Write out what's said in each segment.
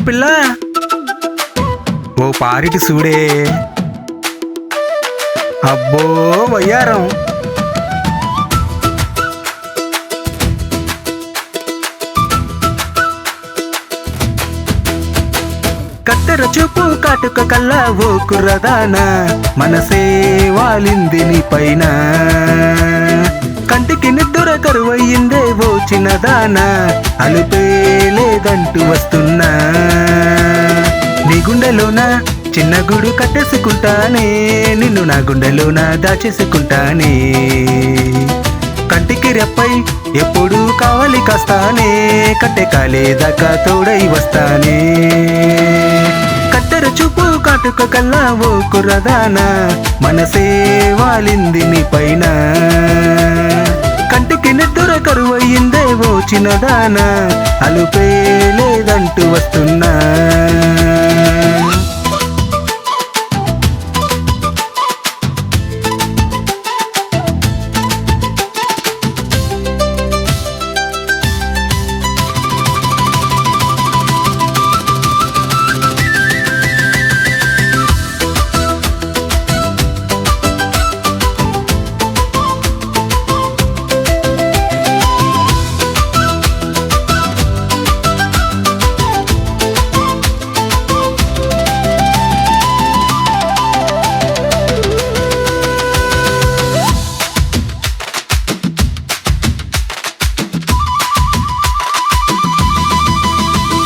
పిల్ల ఓ పారిటి సూడే అబ్బో వయ్యారం కత్తెర చూపు కాటుక కల్లా ఓ కుర్రదాన మనసే వాలింది నీ పైన కంటికి నిద్ర కరువయ్యిందే ఓ చిన్నదాన అలుపే లేదంటూ వస్తున్నా నీ గుండెలోన చిన్న గూడు కట్టేసుకుంటానే నిన్ను నా గుండెలోన దాచేసుకుంటానే కంటికి రెప్పై ఎప్పుడు కావాలి కాస్తానే కట్టె కాలేదాకా తోడై వస్తానే కత్తెర చూపు కాటుక కల్లా ఓ కుర్రదాన మనసే వాలింది నీ పైన కంటికి నిద్ర కరువయ్యిందే ఓ చిన్నదాన అలుపే లేదంటూ వస్తున్నా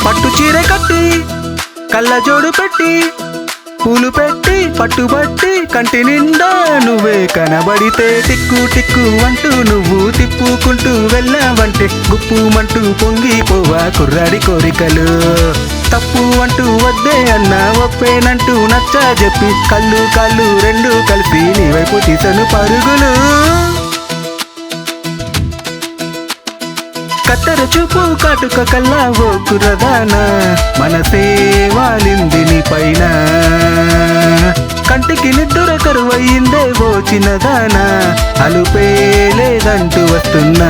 పట్టు చీర కట్టి కళ్ళ జోడు పెట్టి పూలు పెట్టి పట్టుబట్టి కంటి నిండా నువ్వే కనబడితే టిక్కు టిక్కు అంటూ నువ్వు తిప్పుకుంటూ వెళ్ళావంటే గుప్పుమంటూ పొంగిపోవా కుర్రాడి కోరికలు తప్పు అంటూ వద్దే అన్నా ఒప్పేనంటూ నచ్చా చెప్పి కళ్ళు కాళ్ళు రెండు కలిసి నీ వైపు తీసను పరుగులు కత్తెర చూపు కాటుక కల్లా ఓ కుర్రదాన మనసే వాలింది నీ పైన కంటికి నిద్ర కరువయ్యిందే ఓ చిన్నదాన అలుపే లేదంటూ వస్తున్నా